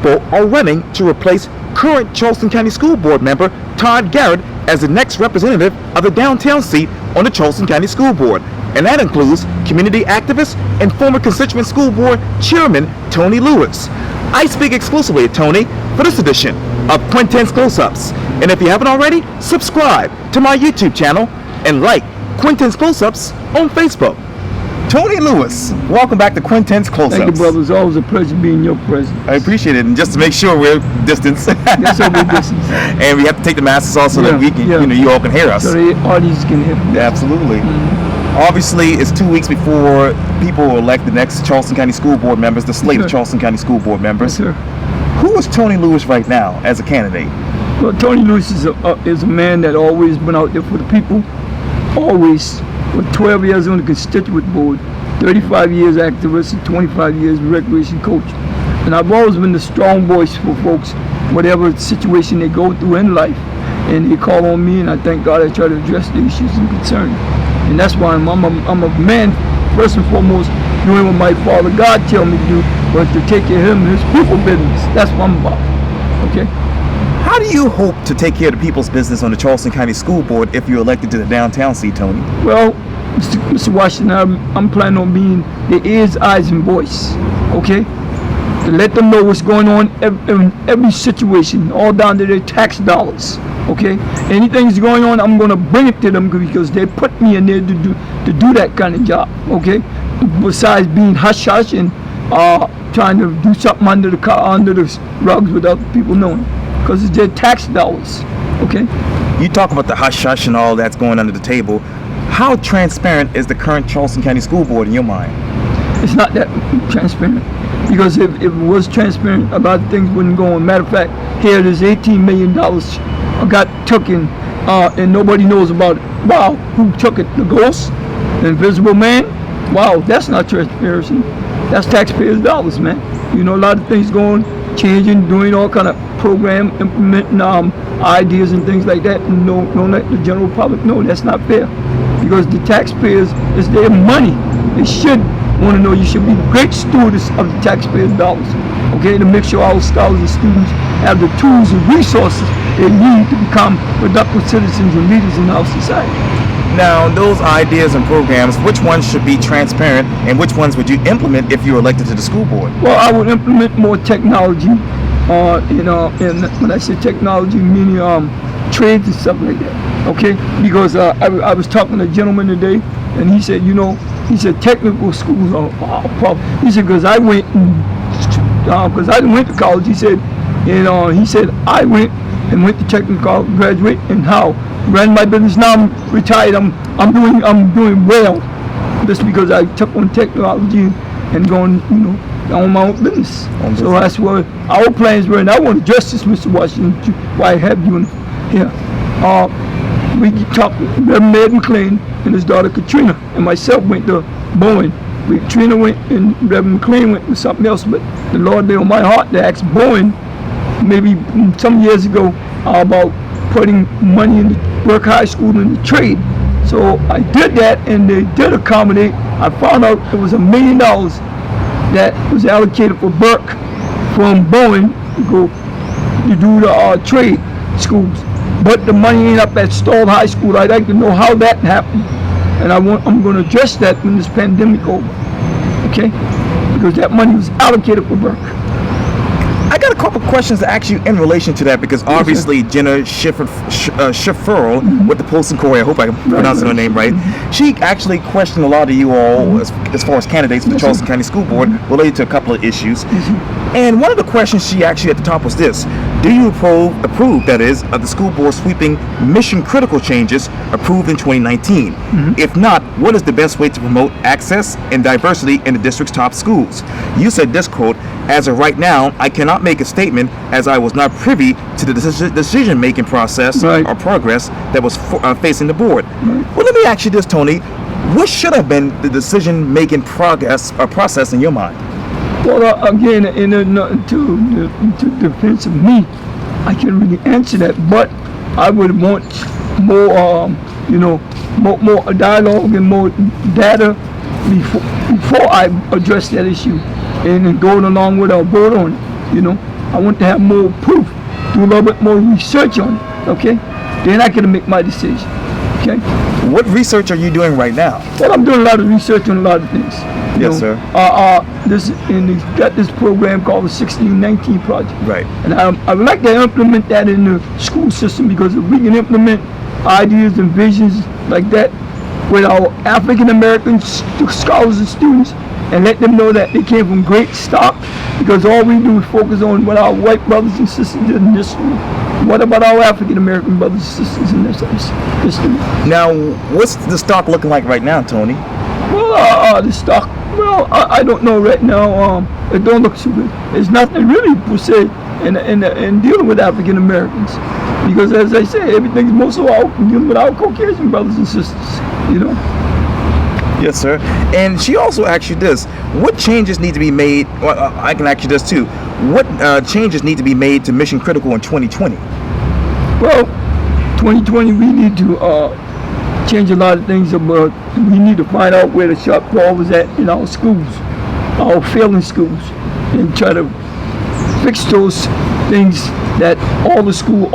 people are running to replace current Charleston County School Board member Todd Garrett as the next representative of the downtown seat on the Charleston County School Board. And that includes community activist and former constituent school board chairman Tony Lewis. I speak exclusively to Tony for this edition of Quintin's Close-Ups. And if you haven't already, subscribe to my YouTube channel and like Quintin's Close-Ups on Facebook. Tony Lewis, welcome back to Quintin's Close-Ups. Thank you, brother. It's always a pleasure being in your presence. I appreciate it. And just to make sure we're distance. Yes, sir, we're distance. And we have to take the masks off so that we can, you all can hear us. So the audience can hear me. Absolutely. Obviously, it's 2 weeks before people will elect the next Charleston County School Board members, the slate of Charleston County School Board members. Yes, sir. Who is Tony Lewis right now as a candidate? Well, Tony Lewis is a man that always been out there for the people. Always. With 12 years on the constituent board, 35 years activist, and 25 years recreation coach. And I've always been the strong voice for folks, whatever situation they go through in life. And they call on me, and I thank God I try to address the issues and concerns. And that's why I'm a man, first and foremost, doing what my Father God tell me to do, but to take care of him and his people business. That's what I'm about. Okay? How do you hope to take care of the people's business on the Charleston County School Board if you're elected to the downtown seat, Tony? Well, Mr. Washington, I'm planning on being their ears, eyes, and voice. Okay? To let them know what's going on in every situation, all down to their tax dollars. Okay, anything's going on, I'm going to bring it to them because they put me in there to do that kind of job. Okay, besides being hush hush and trying to do something under the rugs without people knowing, because it's their tax dollars. Okay. You talk about the hush hush and all that's going under the table. How transparent is the current Charleston County School Board in your mind? It's not that transparent, because if it was transparent, a lot of things wouldn't go on. Matter of fact, here there's $18 million got taken, and nobody knows about it. Wow, who took it? The ghost? The invisible man? Wow, that's not transparency. That's taxpayers' dollars, man. You know, a lot of things going, changing, doing all kind of program, implementing ideas and things like that, and don't let the general public know. That's not fair, because the taxpayers, it's their money. They should want to know. You should be great stewards of the taxpayers' dollars, okay, to make sure our scholars and students have the tools and resources they need to become productive citizens and leaders in our society. Now, those ideas and programs, which ones should be transparent and which ones would you implement if you were elected to the school board? Well, I would implement more technology, and when I say technology, meaning trades and stuff like that, okay? Because I was talking to a gentleman today, and he said, he said technical schools are a problem. He said, because I went to college, he said, he said, I went and went to technical college, graduate, and how? Ran my business. Now I'm retired. I'm doing well. Just because I took on technology and going, on my own business. So that's what our plans were, and I want to address this, Mr. Washington, why I have you here. We talked with Reverend Ed McLean and his daughter Katrina, and myself went to Bowen. Katrina went and Reverend McLean went to something else, but the Lord laid on my heart to ask Bowen, maybe some years ago, about putting money in the Burke High School in the trade. So I did that, and they did accommodate. I found out it was $1 million that was allocated for Burke from Bowen to go to do the trade schools. But the money ain't up at Stall High School. I'd like to know how that happened, and I'm going to address that when this pandemic over. Okay, because that money was allocated for Burke. I got a couple questions to ask you in relation to that, because obviously Jenna Schifferl with the Post and Courier, I hope I'm pronouncing her name right, she actually questioned a lot of you all as far as candidates for the Charleston County School Board related to a couple of issues. And one of the questions she actually at the top was this: do you approve, that is, of the school board sweeping mission critical changes approved in 2019? If not, what is the best way to promote access and diversity in the district's top schools? You said this, quote, "As of right now, I cannot make a statement as I was not privy to the decision-making process or progress that was facing the board." Well, let me ask you this, Tony. What should have been the decision-making process in your mind? Well, again, to defense of me, I can't really answer that, but I would want more, more dialogue and more data before I address that issue, and going along with our vote on it, I want to have more proof, do a little bit more research on it, okay? Then I can make my decision, okay? What research are you doing right now? Well, I'm doing a lot of research on a lot of things. Yes, sir. They've got this program called the 1619 Project. Right. And I would like to implement that in the school system, because if we can implement ideas and visions like that with our African American scholars and students, and let them know that they came from great stock, because all we do is focus on what our white brothers and sisters did in history. What about our African American brothers and sisters in this history? Now, what's the stock looking like right now, Tony? Well, the stock, well, I don't know right now. It don't look too good. There's nothing really per se in dealing with African Americans, because as I say, everything's most of all dealing with our Caucasian brothers and sisters, you know. Yes, sir. And she also asked you this: what changes need to be made? Well, I can ask you this too. What changes need to be made to Mission Critical in 2020? Well, 2020, we need to change a lot of things. About we need to find out where the shortfall is at in our schools, our failing schools, and try to fix those things that all the schools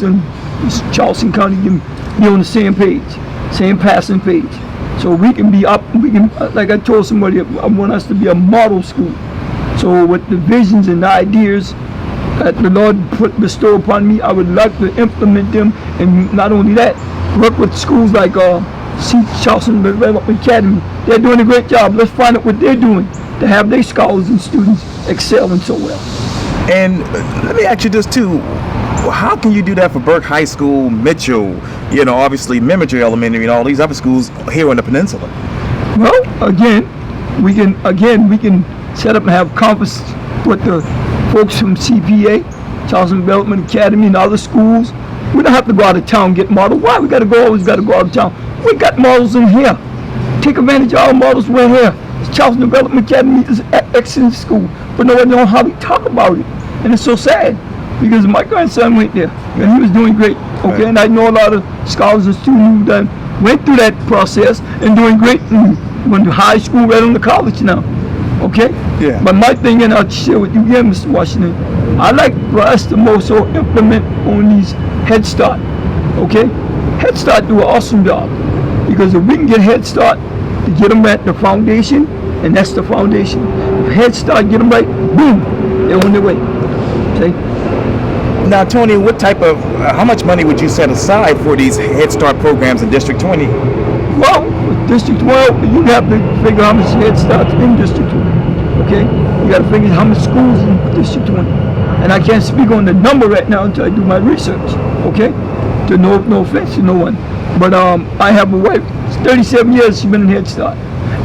in Charleston County can be on the same page, same passing page, so we can be up. We can, like I told somebody, I want us to be a model school. So with the visions and the ideas that the Lord bestow upon me, I would like to implement them, and not only that, work with schools like Charleston Development Academy. They're doing a great job. Let's find out what they're doing to have their scholars and students excelling so well. And let me ask you this too: how can you do that for Burke High School, Mitchell, obviously Miminger Elementary, and all these other schools here on the peninsula? Well, again, we can set up and have conference with the folks from CPA, Charleston Development Academy, and other schools. We don't have to go out of town and get models. Why? We always got to go out of town. We got models in here. Take advantage of our models we're here. Charleston Development Academy is an excellent school, but no one knows how to talk about it. And it's so sad, because my grandson went there, and he was doing great, okay? Right. And I know a lot of scholars and students who went through that process and doing great, and went to high school, right on to college now, okay? Yeah. But my thing, and I'll share with you again, Mr. Washington, I like for us to also implement on these Head Start, okay? Head Start do an awesome job, because if we can get Head Start to get them at the foundation, and that's the foundation. If Head Start get them right, boom, they're on their way. See? Now, Tony, what type of, how much money would you set aside for these Head Start programs in District 20? Well, with District 12, you have to figure how much Head Starts in District 20, okay? You got to figure how many schools in District 20. And I can't speak on the number right now until I do my research, okay? To no offense to no one. But I have a wife, it's 37 years she's been in Head Start.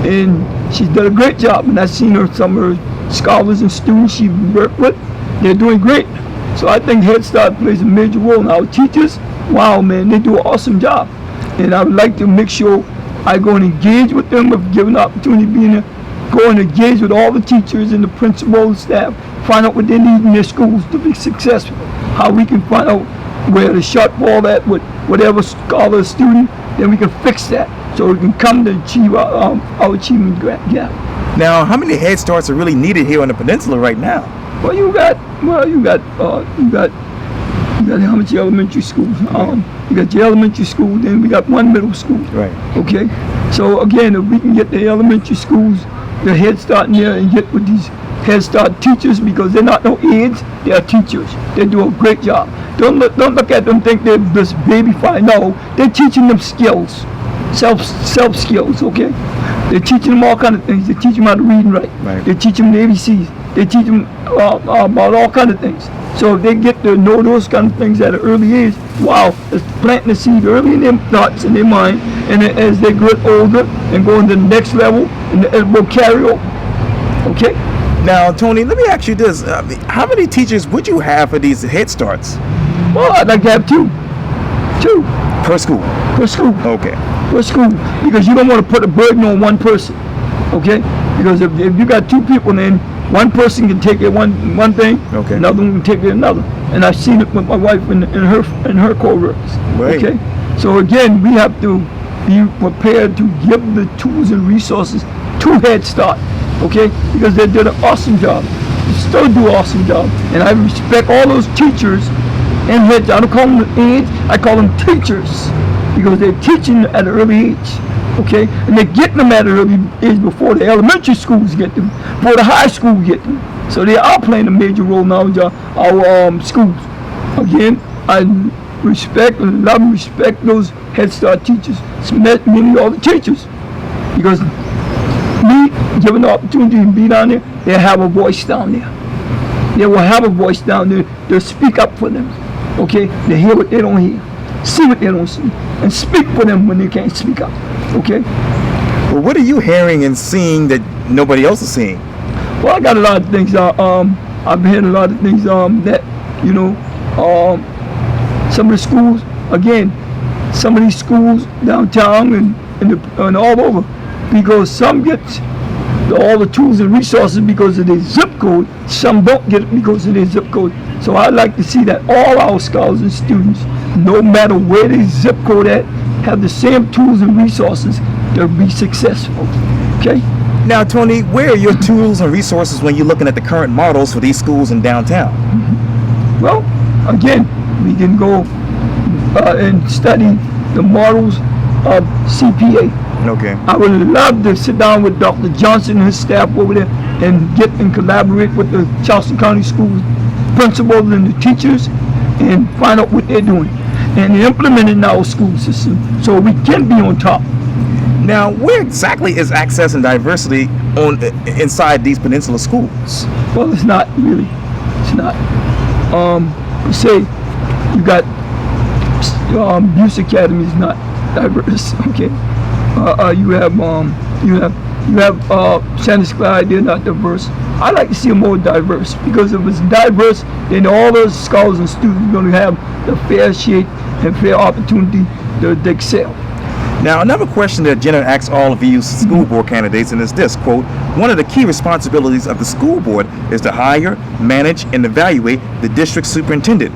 And she's done a great job. And I've seen her, some of her scholars and students she worked with, they're doing great. So I think Head Start plays a major role. And our teachers, wow, man, they do an awesome job. And I would like to make sure I go and engage with them, if given the opportunity to be in there, go and engage with all the teachers and the principal and staff, find out what they need in their schools to be successful, how we can find out where the shortfall at with whatever scholar or student, then we can fix that so we can come to achieve our achievement gap. Now, how many Head Starts are really needed here on the peninsula right now? Well, you got how much elementary schools? You got your elementary school, then we got one middle school. Right. Okay. So again, if we can get the elementary schools, the Head Start in there, and get with these Head Start teachers, because they're not no aides, they are teachers. They do a great job. Don't look at them think they're this baby fine. No, they're teaching them skills, self skills. Okay. They're teaching them all kind of things. They teach them how to read and write. Right. They teach them the ABCs. They teach them about all kind of things. So if they get to know those kind of things at an early age, wow, it's planting the seed early in their thoughts, in their mind, and then as they get older and go into the next level, and it will carry over. Okay? Now, Tony, let me ask you this. How many teachers would you have for these Head Starts? Well, I'd like to have two. Per school? Per school. Okay. Per school. Because you don't want to put a burden on one person. Okay? Because if you got two people, then one person can take it one thing, okay, another one can take it another. And I've seen it with my wife and her co-workers. Right. Okay? So again, we have to be prepared to give the tools and resources to Head Start. Okay? Because they did an awesome job. still do an awesome job. And I respect all those teachers and heads. I don't call them aides, I call them teachers, because they're teaching at an early age, okay? And they're getting them at an early age before the elementary schools get them, before the high school get them. So they are playing a major role now in our schools. Again, I respect and love and respect those Head Start teachers, many all the teachers, because me given the opportunity to be down there, they have a voice down there. They will have a voice down there. They'll speak up for them, okay? They hear what they don't hear, see what they don't see, and speak for them when they can't speak up, okay? Well, what are you hearing and seeing that nobody else is seeing? Well, I got a lot of things. I've heard a lot of things that, some of the schools, again, some of these schools downtown and all over, because some get all the tools and resources because of their zip code, some don't get it because of their zip code. So I'd like to see that all our scholars and students, no matter where they zip code at, have the same tools and resources to be successful, okay? Now, Tony, where are your tools and resources when you're looking at the current models for these schools in downtown? Well, again, we can go and study the models of CPA. Okay. I would love to sit down with Dr. Johnson and his staff over there and get and collaborate with the Charleston County School principals and the teachers and find out what they're doing and implement it in our school system so we can be on top. Now, where exactly is access and diversity inside these peninsula schools? Well, it's not really. It's not. Say you got Buse Academy is not diverse. Okay. You have Sanders Clyde. They're not diverse. I like to see them more diverse, because if it's diverse, then all those scholars and students are going to have the fair shake and fair opportunity to excel. Now, another question that Jenna asks all of you school board candidates, and is this, quote, one of the key responsibilities of the school board is to hire, manage, and evaluate the district superintendent.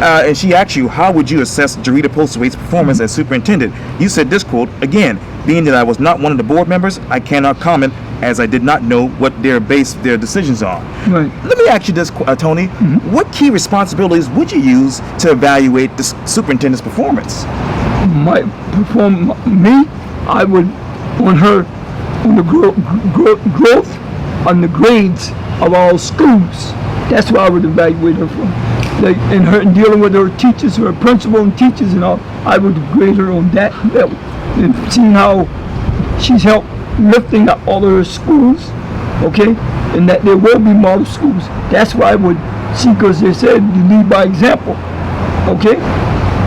And she asks you, how would you assess Jarita Postlewaite's performance as superintendent? You said this, quote, again, being that I was not one of the board members, I cannot comment, as I did not know what they based their decisions on. Right. Let me ask you this, Tony. What key responsibilities would you use to evaluate the superintendent's performance? I would on the growth on the grades of all schools. That's what I would evaluate her for. In her dealing with her teachers, her principal and teachers and all, I would grade her on that level. And seeing how she's helped lifting up all of her schools, okay, and that there will be model schools. That's why I would see, because they said you lead by example, okay.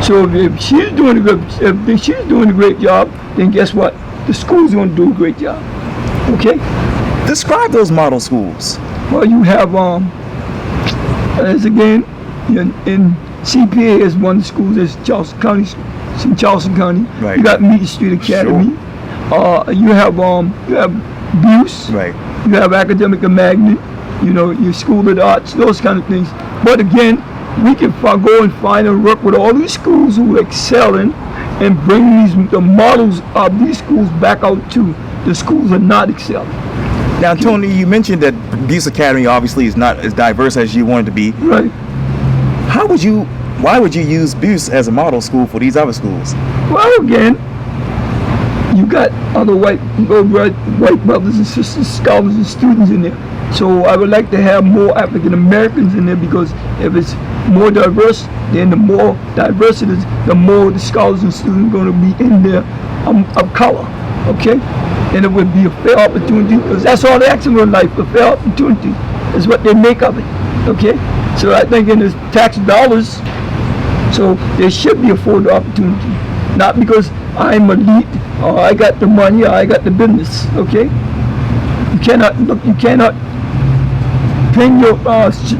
So if she's doing a great job, then guess what? The school's going to do a great job. Okay? Describe those model schools. Well, you have as again in CPA is one of the schools. There's Charleston County. It's in Charleston County. Right. You got Meade Street Academy. Sure. You have Buse. Right. You have Academic and Magnet. Your School of the Arts. Those kind of things. But again, we can go and find and work with all these schools who are excelling and bring the models of these schools back out to the schools that are not excelling. Now, Tony, you mentioned that Buse Academy obviously is not as diverse as you want it to be. Right. Why would you use Buse as a model school for these other schools? Well, again, you got other white brothers and sisters, scholars and students in there. So I would like to have more African Americans in there, because if it's more diverse, then the more diverse it is, the more the scholars and students are going to be in there of color, okay? And it would be a fair opportunity, because that's all they ask in life, a fair opportunity is what they make of it, okay? So I think in the tax dollars, so there should be a full opportunity, not because I'm elite or I got the money or I got the business, okay? You cannot pin your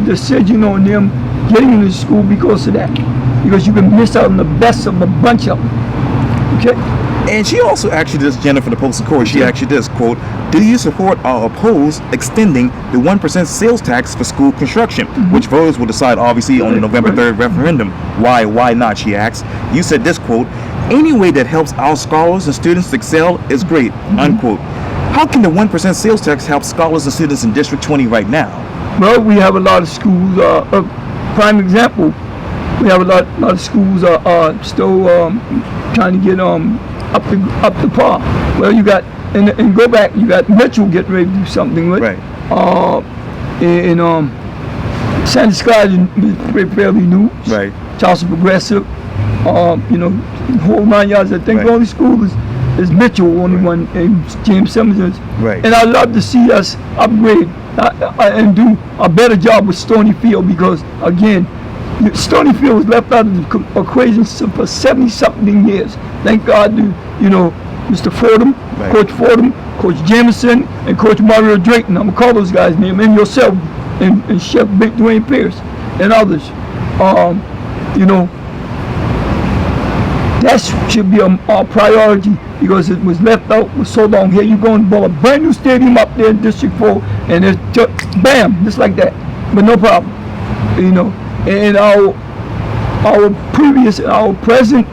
decision on them getting into school because of that, because you can miss out on the best of a bunch of them, okay? And she also asked you this, Jennifer, the Postal Court. She asked you this, quote, do you support or oppose extending the 1% sales tax for school construction, which voters will decide obviously on the November 3rd referendum? Why not, she asked. You said this, quote, any way that helps our scholars and students excel is great, unquote. How can the 1% sales tax help scholars and students in District 20 right now? Well, we have a lot of schools. A prime example, we have a lot of schools still trying to get up to par. Well, you got and go back. You got Mitchell getting ready to do something with. Right. And Sandy Sky is fairly new. Right. Charleston Progressive. You know, whole 9 yards. I think Right. the only school is Mitchell, only one, and James Simmons is. Right. And I'd love to see us upgrade and do a better job with Stoney Field, because again, Stoney Field was left out of the equation for 70-something years. Thank God to, you know, Mr. Fordham, Right. Coach Fordham, Coach Jamison, and Coach Mario Drayton. I'm gonna call those guys' names, and yourself, and Chef Big Dwayne Pierce, and others. You know, that should be a priority, because it was left out for so long. Here you go and build a brand new stadium up there in District 4, and it's just, bam, just like that. But no problem, you know. And our present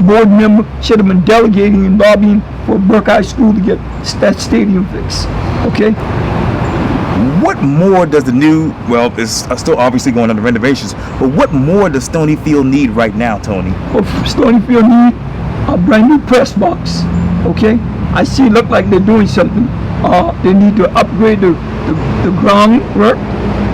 board member should have been delegating and lobbying for Burke High School to get that stadium fixed. Okay. What more does the new, well, it's still obviously going under renovations, but what more does Stoney Field need right now, Tony? Well, Stoney Field need a brand new press box. Okay. I see it look like they're doing something. They need to upgrade the groundwork,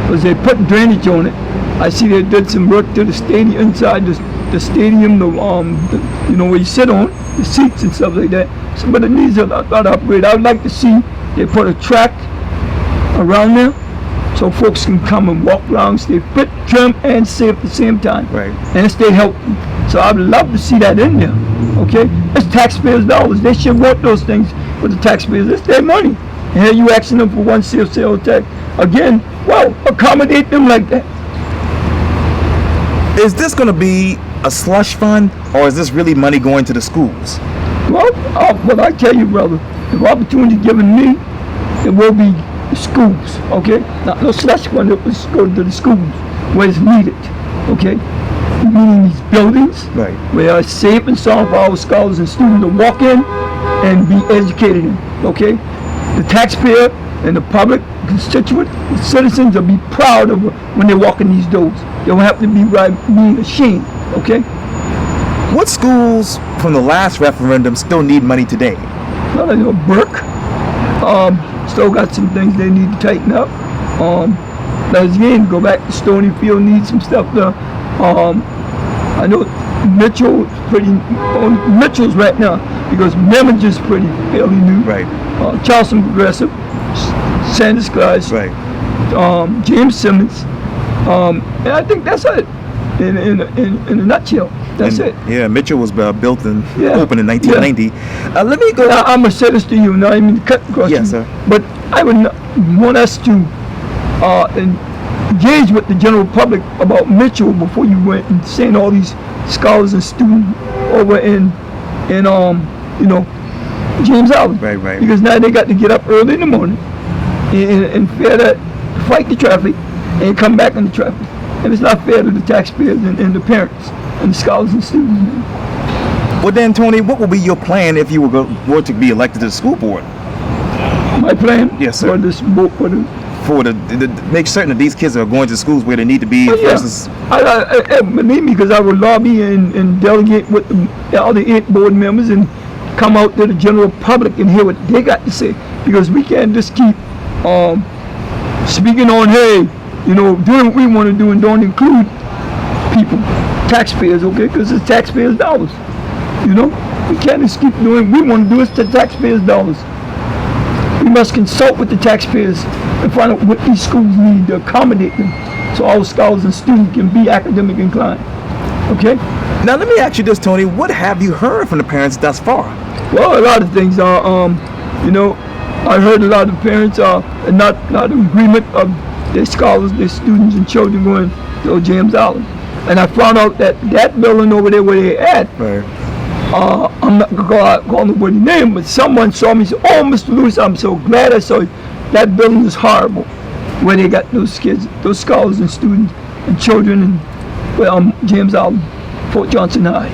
because they put drainage on it. I see they did some work to the stadium, inside the stadium, you know, where you sit on, the seats and stuff like that. So, but it needs a lot of upgrade. I would like to see they put a track around there, so folks can come and walk around, stay fit, trim, and safe at the same time. Right. And stay healthy. So I would love to see that in there. Okay? It's taxpayers' dollars. They should want those things for the taxpayers. It's their money. And here you asking them for one sales tax. Again, well, accommodate them like that. Is this going to be a slush fund, or is this really money going to the schools? Well, what I tell you, brother, the opportunity given me, it will be the schools, okay? Now, no slush fund, it was go to the schools where it's needed, okay? Meaning these buildings, Right. where it's safe and sound for our scholars and students to walk in and be educated in, okay? The taxpayer and the public, constituent, the citizens will be proud of when they walk in these doors. They don't have to be being ashamed, okay? What schools from the last referendum still need money today? Well, you know, Burke, still got some things they need to tighten up. Again, go back to Stoney Field, needs some stuff there. I know Mitchell's right now, because Memage is fairly new. Right. Charleston Progressive, Sanders Class, Right. James Simmons, and I think that's it in a nutshell. That's it. Yeah, Mitchell was built and Yeah. opened in 1990. Let me go. I'm gonna say this to you, not even to cut across Yes, you, sir. but I would want us to engage with the general public about Mitchell before you went and send all these scholars and students over in you know, James Island. Right, right. Because now they got to get up early in the morning and fight the traffic and come back in the traffic. And it's not fair to the taxpayers and the parents and the scholars and students. Well, then, Tony, what will be your plan if you were to be elected to the school board? My plan Yes, sir. for this book, For the make certain that these kids are going to schools where they need to be versus. I believe me, because I will lobby and delegate with all the 8 board members and come out to the general public and hear what they got to say. Because we can't just keep speaking on, hey, you know, doing what we want to do and don't include people, taxpayers, okay? Because it's taxpayers' dollars, you know? We can't just keep doing what we want to do. It's the taxpayers' dollars. We must consult with the taxpayers and find out what these schools need to accommodate them, so all scholars and students can be academic inclined. Okay? Now, let me ask you this, Tony. What have you heard from the parents thus far? Well, a lot of things are, you know, I heard a lot of parents are not in agreement of their scholars, their students and children going to James Island. And I found out that building over there where they're at, Right. I'm not going to call nobody's name, but someone saw me and said, oh, Mr. Lewis, I'm so glad I saw you. That building is horrible, where they got those kids, those scholars and students and children in James Island, Fort Johnson High.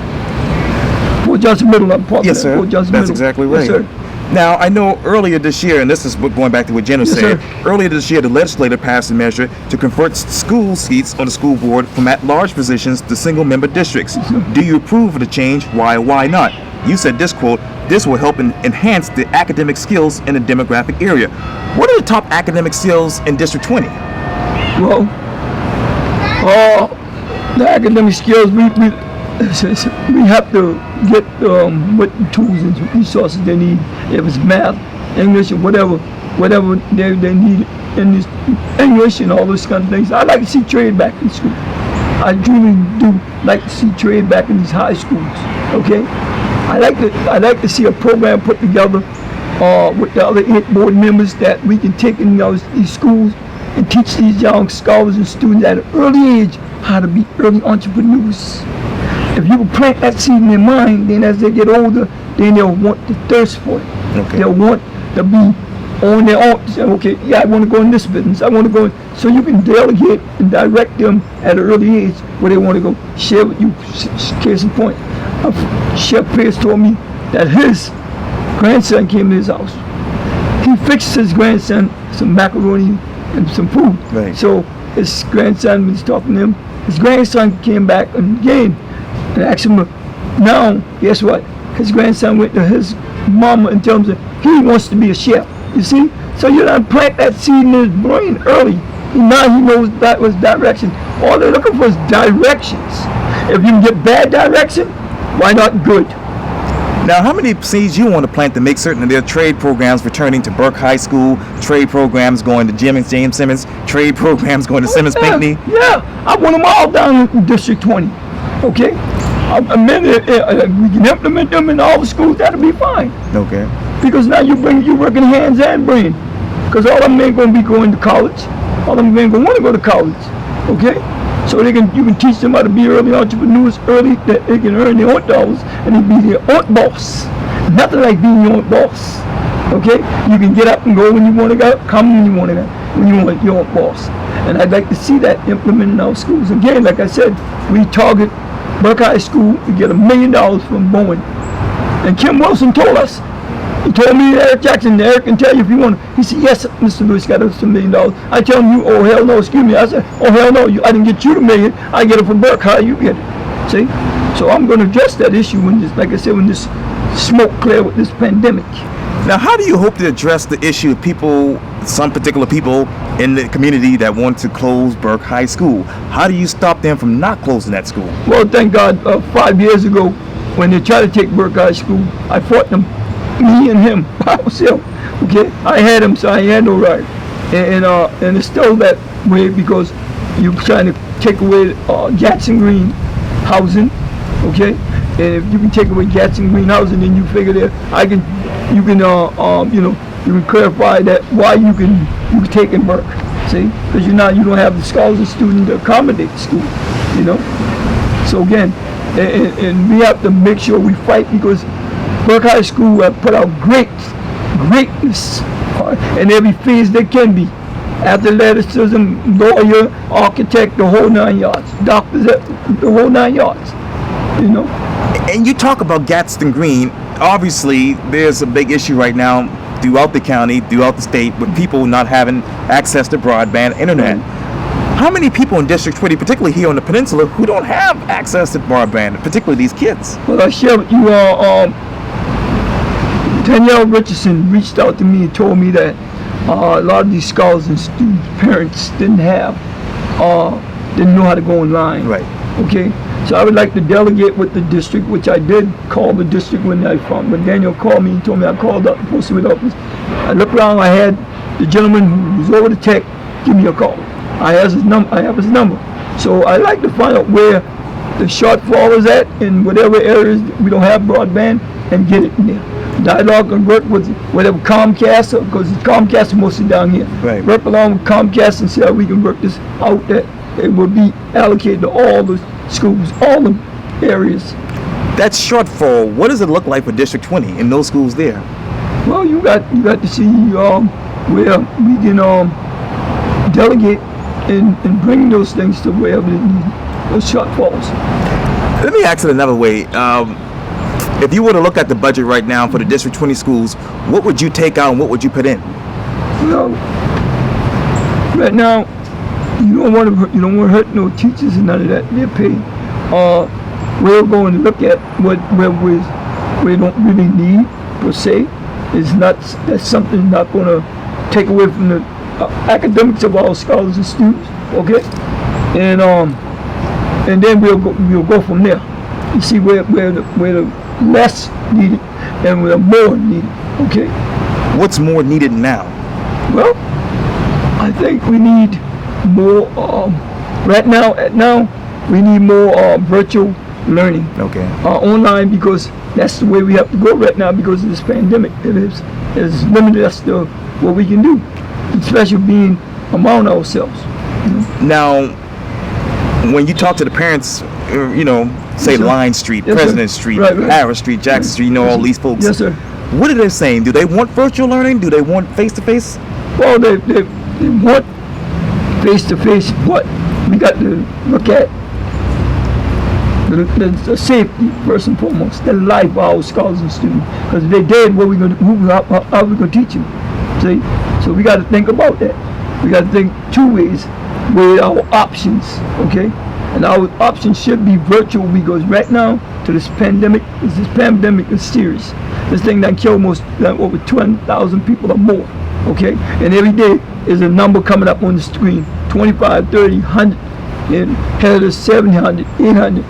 Fort Johnson Middle, I'm Yes, sir. Fort Johnson That's Middle. exactly right. Yes, sir. Now, I know earlier this year, and this is going back to what Jenna said, sir. earlier this year, the legislature passed a measure to convert school seats on the school board from at-large positions to single-member districts. Do you approve of the change? Why not? You said this, quote, "This will help enhance the academic skills in the demographic area." What are the top academic skills in District 20? Well, the academic skills, we have to get what tools and resources they need. If it's math, English, or whatever they need in this English and all those kind of things. I like to see trade back in school. I truly do like to see trade back in these high schools. Okay, I like to see a program put together with the other 8 board members that we can take in these schools and teach these young scholars and students at an early age how to be early entrepreneurs. If you plant that seed in their mind, then as they get older, then they'll want to thirst for it. Okay. They'll want to be on their own. Say, okay, yeah, I want to go in this business. I want to go in. So you can delegate and direct them at an early age where they want to go. Share with you. Case in point, Chef Pierce told me that his grandson came to his house. He fixed his grandson some macaroni and some food. Right. So his grandson was talking to him. His grandson came back again and asked him, now, guess what? His grandson went to his mama in terms of he wants to be a chef. You see? So you done plant that seed in his brain early. And now he knows that was direction. All they're looking for is directions. If you can get bad direction, why not good? Now, how many seeds you want to plant to make certain that there are trade programs returning to Burke High School, trade programs going to James Simmons, trade programs going to Simmons Pinckney? Yeah, I want them all down in District 20. Okay? We can implement them in all the schools, that'll be fine. Okay. Because now you're working hands and brain. Because all of them ain't going to be going to college. All of them ain't going to want to go to college. Okay? So you can teach them how to be early entrepreneurs early, that they can earn their own dollars and they be their own boss. Nothing like being your own boss. Okay? You can get up and go when you want to go, come when you want to go, when you want your own boss. And I'd like to see that implemented in our schools. Again, like I said, we target Burke High School to get $1 million from Bowen. And Kim Wilson told us, he told me, Eric Jackson, Eric can tell you if you want to. He said, yes, Mr. Lewis got us $1 million. I tell him, oh, hell no, excuse me. I said, oh, hell no, I didn't get you the $1 million. I get it from Burke. How you get it? See? So I'm going to address that issue when this, like I said, when this smoke clear with this pandemic. Now, how do you hope to address the issue of people, some particular people in the community that want to close Burke High School? How do you stop them from not closing that school? Well, thank God, 5 years ago, when they tried to take Burke High School, I fought them. Me and him by myself. Okay, I had him, so I had no right, and it's still that way because you're trying to take away Jackson Green housing. Okay, and if you can take away Jackson Green housing, then you figure that you can clarify that why you can take in Burke. See, because you don't have the scholars and students to accommodate the school. You know, so again, and we have to make sure we fight because Burke High School put out greatness in every phase there can be. Athleticism, lawyer, architect, the whole 9 yards. Doctors, the whole 9 yards. You know? And you talk about Gadsden Green. Obviously, there's a big issue right now throughout the county, throughout the state, with people not having access to broadband internet. How many people in District 20, particularly here on the peninsula, who don't have access to broadband, particularly these kids? Well, I share with you, Danielle Richardson reached out to me and told me that a lot of these scholars and students' parents didn't know how to go online. Right. Okay. So I would like to delegate with the district, which I did call the district when Daniel called me and told me I called up the postal office. I looked around. I had the gentleman who was over the tech give me a call. I have his number. So I'd like to find out where the shortfall is at in whatever areas we don't have broadband and get it in there. Dialogue and work with whatever Comcast, because Comcast is mostly down here. Right. Work along with Comcast and see how we can work this out that it will be allocated to all the schools, all the areas. That shortfall, what does it look like for District 20 in those schools there? Well, you got to see where we can delegate and bring those things to wherever they need those shortfalls. Let me ask it another way. If you were to look at the budget right now for the District 20 schools, what would you take out and what would you put in? Well, right now, you don't want to hurt no teachers and none of that. They're paid. We're going to look at what we don't really need per se. That's something not going to take away from the academics of our scholars and students. Okay, and then we'll go from there. You see where the less needed and where the more needed. Okay. What's more needed now? Well, I think we need more. Right now we need more virtual learning. Okay. Online, because that's the way we have to go right now because of this pandemic. It has limited us to what we can do, especially being among ourselves. Now, when you talk to the parents, say Yes, Line Street, Yes, President sir. Street, Right. Harris Street, Jackson Street, all these folks. Yes, sir. What are they saying? Do they want virtual learning? Do they want face-to-face? Well, they want face-to-face, but we got to look at the safety first and foremost, the life of our scholars and students. Because if they're dead, what we gonna how we gonna teach them? See, so we got to think about that. We got to think two ways, weigh our options, okay? And our options should be virtual because right now, to this pandemic is serious. This thing that killed over 200,000 people or more, okay? And every day is a number coming up on the screen, 25, 30, 100, and headed to 700, 800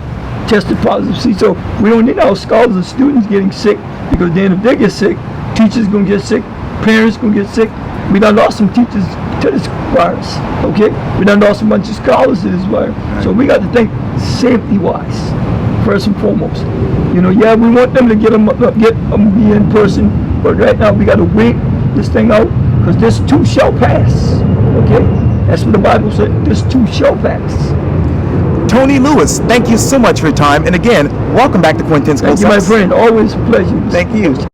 tested positive. See, so we don't need our scholars and students getting sick because then if they get sick, teachers gonna get sick, parents gonna get sick. We done lost some teachers to this virus, okay? We done lost a bunch of scholars to this virus. So we got to think safety-wise, first and foremost. Yeah, we want them to get them be in person, but right now we got to wait this thing out because this too shall pass, okay? That's what the Bible said, this too shall pass. Tony Lewis, thank you so much for your time. And again, welcome back to Quintin's Thank you, my friend. Always a pleasure. Thank you.